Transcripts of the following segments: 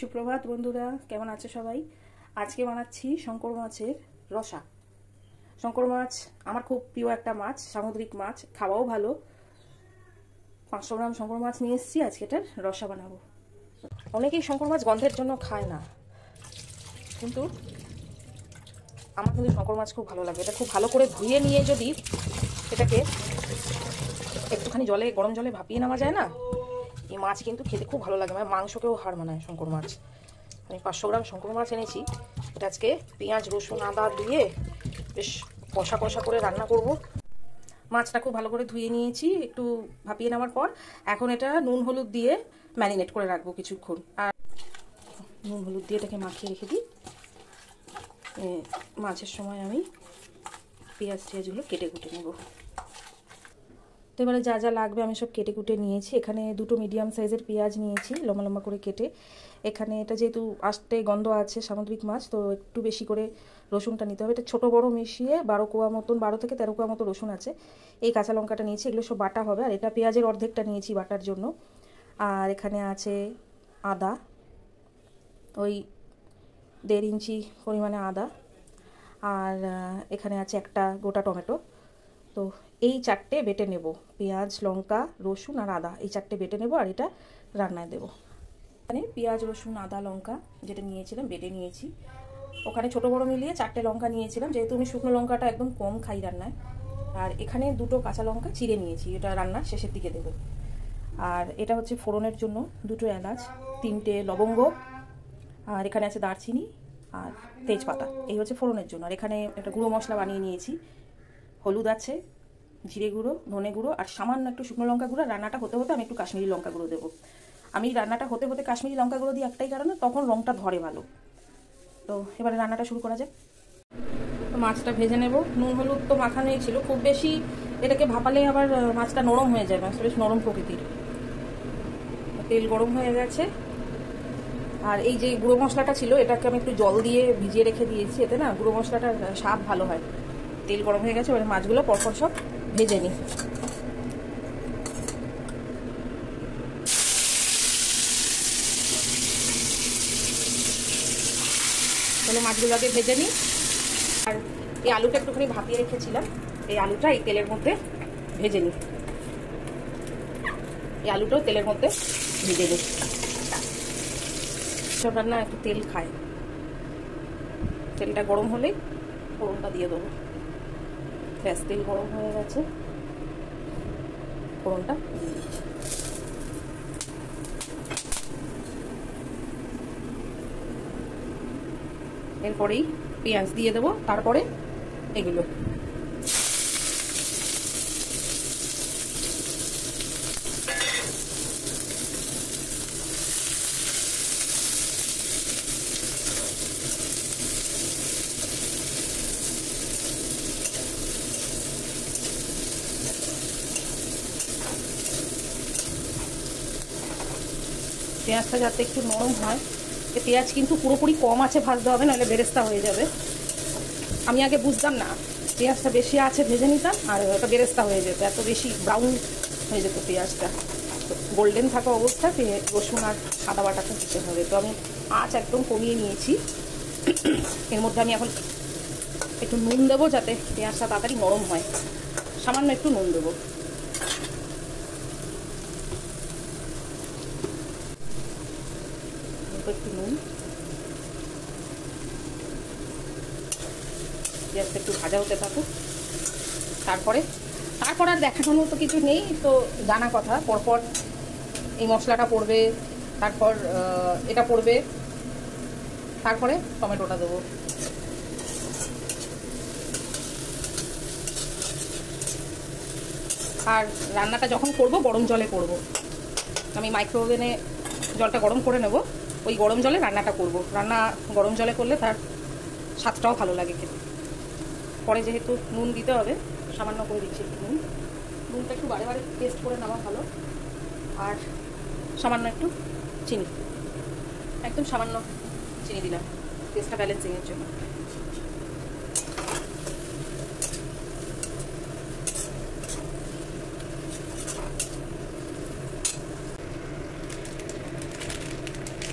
সুপ্রভাত বন্ধুরা, কেমন আছে সবাই? আজকে বানাচ্ছি শঙ্কর মাছের রসা। শঙ্কর মাছ আমার খুব প্রিয় একটা মাছ, সামুদ্রিক মাছ, খাওয়াও ভালো। 500 গ্রাম শঙ্কর মাছ নিয়ে এসেছি, আজকে এটার রসা বানাবো। অনেকেই শঙ্কর মাছ গন্ধের জন্য খায় না, কিন্তু আমার কিন্তু শঙ্কর মাছ খুব ভালো লাগে। এটা খুব ভালো করে ধুয়ে নিয়ে যদি এটাকে একটুখানি গরম জলে ভাপিয়ে নেওয়া যায় না, এই মাছ কিন্তু খেতে খুব ভালো লাগে। মানে মাংসকেও হার মানায় শঙ্কর মাছ। আমি 500 গ্রাম শঙ্কর মাছ এনেছি। এটা আজকে পেঁয়াজ রসুন আদা দিয়ে বেশ কষা কষা করে রান্না করব। মাছটা খুব ভালো করে ধুয়ে নিয়েছি একটু ভাপিয়ে নেওয়ার পর। এখন এটা নুন হলুদ দিয়ে ম্যারিনেট করে রাখবো কিছুক্ষণ। আর নুন হলুদ দিয়ে এটাকে মাখিয়ে রেখে দিই। মাছের সময় আমি পেঁয়াজগুলো কেটে কুটে নেব। তো এবারে যা যা লাগবে আমি সব কেটে কুটে নিয়েছি। এখানে 2টো মিডিয়াম সাইজের পেঁয়াজ নিয়েছি লম্বা লম্বা করে কেটে। এখানে এটা যেহেতু আস্তে গন্ধ আছে সামুদ্রিক মাছ, তো একটু বেশি করে রসুনটা নিতে হবে। এটা ছোটো বড় মিশিয়ে 12 কোয়া মতন, 12 থেকে 13 কোয়া মতো রসুন আছে। এই কাঁচা লঙ্কাটা নিয়েছি, এগুলো সব বাটা হবে। আর এটা পেঁয়াজের অর্ধেকটা নিয়েছি বাটার জন্য। আর এখানে আছে আদা, ওই 1.5 ইঞ্চি পরিমাণে আদা। আর এখানে আছে একটা গোটা টমেটো। তো এই 4টে বেটে নেব, পেঁয়াজ লঙ্কা রসুন আর আদা, এই 4টে বেটে নেব আর এটা রান্নায় দেব। এখানে পেঁয়াজ রসুন আদা লঙ্কা যেটা নিয়েছিলাম বেটে নিয়েছি। ওখানে ছোটো বড়ো মিলিয়ে 4টে লঙ্কা নিয়েছিলাম, যেহেতু আমি শুকনো লঙ্কাটা একদম কম খাই রান্নায়। আর এখানে 2টো কাঁচা লঙ্কা চিড়ে নিয়েছি, এটা রান্নার শেষের দিকে দেবো। আর এটা হচ্ছে ফোড়নের জন্য 2টো এলাচ, 3টে লবঙ্গ, আর এখানে আছে দারচিনি আর তেজপাতা। এই হচ্ছে ফোড়নের জন্য। আর এখানে একটা গুঁড়ো মশলা বানিয়ে নিয়েছি, হলুদ আছে, জিরে গুঁড়ো, ধনে গুঁড়ো আর সামান্য একটু শুকনো লঙ্কা গুঁড়ো। রান্নাটা হতে হতে আমি একটু কাশ্মীরি লঙ্কা গুঁড়ো দেবো। আমি রান্নাটা হতে হতে কাশ্মীরি লঙ্কা গুঁড়ো দিই একটাই কারণে, তখন রঙটা ধরে ভালো। তো এবারে রান্নাটা শুরু করা যাক। তো মাছটা ভেজে নেব। নুন হলুদ তো মাখানোই ছিল, খুব বেশি এটাকে ভাপালে আবার মাছটা নরম হয়ে যায়, মাছটা বেশ নরম প্রকৃতির। তেল গরম হয়ে গেছে। আর এই যে গুঁড়ো মশলাটা ছিল এটাকে আমি একটু জল দিয়ে ভিজিয়ে রেখে দিয়েছি, এতে না গুঁড়ো মশলাটার স্বাদ ভালো হয়। তেল গরম হয়ে গেছে, এবারে মাছগুলো পরপর সব ভেজে নিই। তাহলে মাছগুলো আগে ভেজে নিই। আর এই আলুটা একটুখানি ভাপিয়ে রেখেছিলাম, এই আলুটা এই তেলের মধ্যে ভেজে নিই। এই আলুটাও তেলের মধ্যে ভেজে নিই। সব রান্না একটু তেল খায়। তেলটা গরম হলেই ফোড়নটা দিয়ে দেবো। ব্যাস, তেল গরম হয়ে গেছে, ফোড়নটা দিয়ে দিচ্ছি। এরপরেই পেঁয়াজ দিয়ে দেবো, তারপরে এগুলো। পেঁয়াজটা যাতে একটু নরম হয়, পেঁয়াজ কিন্তু পুরোপুরি কম আছে ভাজতে হবে, নাহলে বেরেস্তা হয়ে যাবে। আমি আগে বুঝতাম না, পেঁয়াজটা বেশি আছে ভেজে নিতাম আর ওটা বেরেস্তা হয়ে যেত, এত বেশি ব্রাউন হয়ে যেত পেঁয়াজটা। তো গোল্ডেন থাকা অবস্থায় রসুন আর আদা বাটাটা দিতে হবে। তো আমি আঁচ একদম কমিয়ে নিয়েছি। এর মধ্যে আমি এখন একটু নুন দেবো যাতে পেঁয়াজটা তাড়াতাড়ি নরম হয়। সামান্য একটু নুন দেবো। একটু নুন, পেঁয়াজটা একটু ভাজা হতে থাকুক। তারপর আর দেখানোর মতো কিছু নেই, তো জানা কথা। পরপর এই মশলাটা পড়বে, তারপর এটা পড়বে, তারপরে টমেটোটা দেবো। আর রান্নাটা যখন করবো গরম জলে করব। আমি মাইক্রোওভেনে জলটা গরম করে নেব, ওই গরম জলে রান্নাটা করব। রান্না গরম জলে করলে তার স্বাদটাও ভালো লাগে খেতে। পরে যেহেতু নুন দিতে হবে, সামান্য করে দিচ্ছি একটু নুন। নুনটা একটু বারে বারে টেস্ট করে নেওয়া ভালো। আর সামান্য একটু চিনি, একদম সামান্য চিনি দিলাম টেস্টটা ব্যালেন্সিংয়ের জন্য।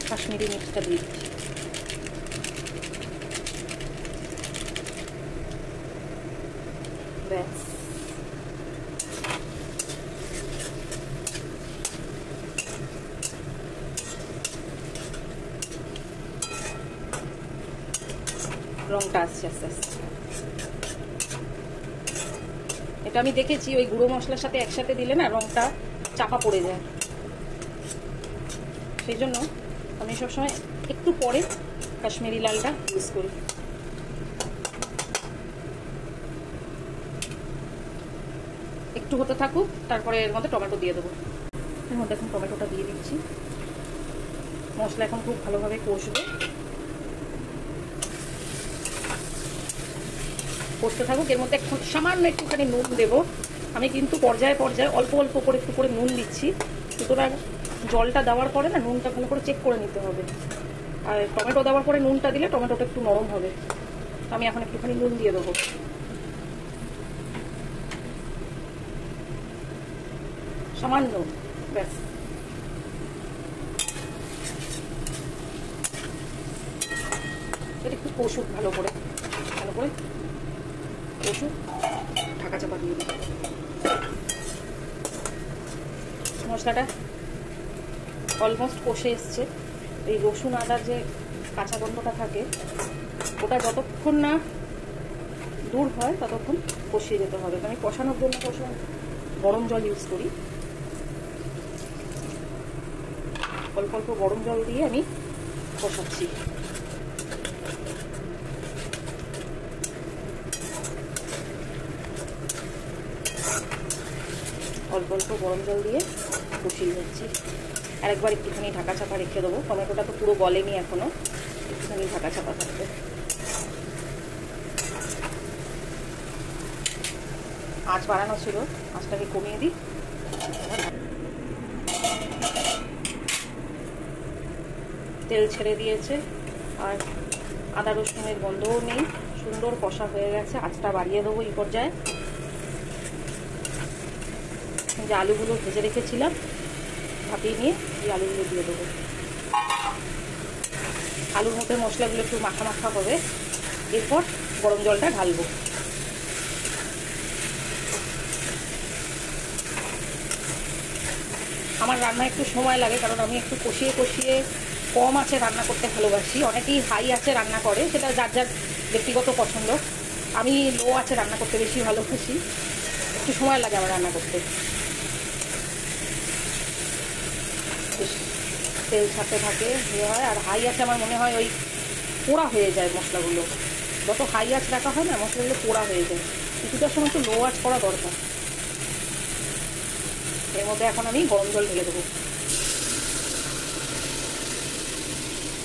কাশ্মীরি মির্চটা দিয়ে দিচ্ছি। ব্যাস, রংটা আসছে আস্তে আস্তে। এটা আমি দেখেছি ওই গুঁড়ো মশলার সাথে একসাথে দিলে না রংটা চাপা পড়ে যায়, সেই জন্য আমি সবসময় একটু পরে কাশ্মীরি লালটা ইউজ করি। একটু হতে থাকুক, তারপরে এর মধ্যে টমেটো দিয়ে দেবো। এর মধ্যে এখন টমেটোটা দিয়ে দিচ্ছি। মশলা এখন খুব ভালোভাবে কষবে, কষতে থাকুক। এর মধ্যে একটু সামান্য একটুখানি নুন দেবো। আমি কিন্তু পর্যায়ে পর্যায়ে অল্প অল্প করে একটু করে নুন দিচ্ছি, সুতরাং জলটা দেওয়ার পরে না নুনটা ভালো করে চেক করে নিতে হবে। আর টমেটো দেওয়ার পরে নুনটা দিলে টমেটোটা একটু নরম হবে। আমি এখন একটুখানি নুন দিয়ে দেবো, সামান্য, ব্যাস। এটা একটু কষুক ভালো করে, কষুক, ঢাকা চাপা দিয়ে দিই। মশলাটা অলমোস্ট কষে এসছে। এই রসুন আদার যে কাঁচা গন্ধটা থাকে ওটা যতক্ষণ না দূর হয় ততক্ষণ কষিয়ে যেতে হবে। আমি কষানোর জন্য গরম জল ইউজ করি। অল্প অল্প গরম জল দিয়ে আমি কষাচ্ছি। অল্প অল্প গরম জল দিয়ে কষিয়ে যাচ্ছি। আরেকবার একটুখানি ঢাকা চাপা রেখে দেবো। টমেটোটা তো পুরো গলেনি এখনো, একটুখানি ঢাকা চাপা থাকবে। আঁচ বাড়ানো ছিল, আঁচটাকে কমিয়ে দিই। তেল ছেড়ে দিয়েছে আর আদা রসুনের গন্ধও নেই, সুন্দর কষা হয়ে গেছে। আঁচটা বাড়িয়ে দেবো এই পর্যায়ে। যে আলুগুলো ভেজে রেখেছিলাম ভাপিয়ে নিয়ে এই আলুগুলো দিয়ে দেবো। আলুর মধ্যে মশলাগুলো একটু মাখা মাখা হবে, এরপর গরম জলটা ঢালবো। আমার রান্না একটু সময় লাগে, কারণ আমি একটু কষিয়ে কষিয়ে কম আঁচে রান্না করতে ভালোবাসি। অনেকেই হাই আঁচে রান্না করে, সেটা যার যার ব্যক্তিগত পছন্দ। আমি লো আঁচে রান্না করতে বেশি ভালোবাসি, একটু সময় লাগে আমার রান্না করতে। তেল ছাড়তে থাকে, ইয়ে হয়। আর হাই আঁচে আমার মনে হয় ওই পোড়া হয়ে যায় মশলাগুলো। যত হাই আঁচ রাখা হয় না মশলাগুলো পোড়া হয়ে যায়। কিছুটার সময় একটু লো আঁচ করা দরকার। এর মধ্যে এখন আমি গরম জল ঢেলে দেবো।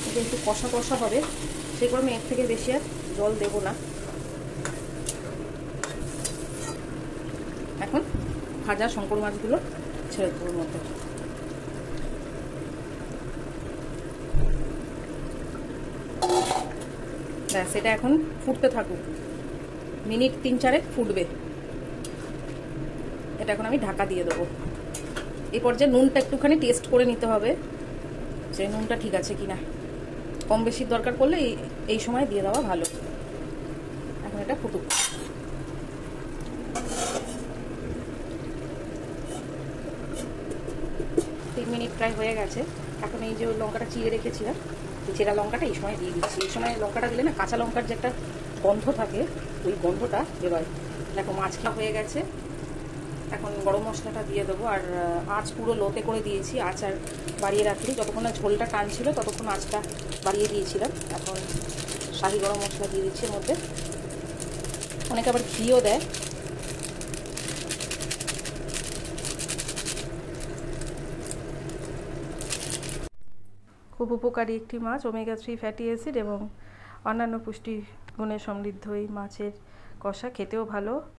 এটা একটু কষা কষা হবে, সেই কারণে এর থেকে বেশি আর জল দেব না। এখন ভাজা শঙ্কর মাছগুলো ছেড়ে দেবো মধ্যে। ব্যাস, এটা এখন ফুটতে থাকুক, মিনিট 3-4 ফুটবে। এটা এখন আমি ঢাকা দিয়ে দেবো। এই পর্যায়ে নুনটা একটুখানি টেস্ট করে নিতে হবে যে নুনটা ঠিক আছে কিনা। কম বেশি দরকার পড়লে এই সময় দিয়ে দেওয়া ভালো। এখন এটা ফুটুক। 3 মিনিট প্রায় হয়ে গেছে। এখন এই যে লঙ্কাটা চিড়ে রেখেছিলাম, এই চেরা লঙ্কাটা এই সময় দিয়ে দিচ্ছি। এই সময় লঙ্কাটা দিলে না কাঁচা লঙ্কার যে একটা গন্ধ থাকে, ওই গন্ধটা বেরোয়। দেখো মাছটা হয়ে গেছে। এখন গরম মশলাটা দিয়ে দেবো। আর আঁচ পুরো লোতে করে দিয়েছি, আঁচ আর বাড়িয়ে রাখলি। যতক্ষণ না ঝোলটা টানছিল ততক্ষণ আঁচটা বাড়িয়ে দিয়েছিলাম। এখন শাহি গরম মশলা দিয়ে দিচ্ছি এর মধ্যে। অনেকে আবার ঘিও দেয়। খুব উপকারী একটি মাছ, ওমেগা 3 ফ্যাটি অ্যাসিড এবং অন্যান্য পুষ্টি গুণে সমৃদ্ধ এই মাছের কষা খেতেও ভালো।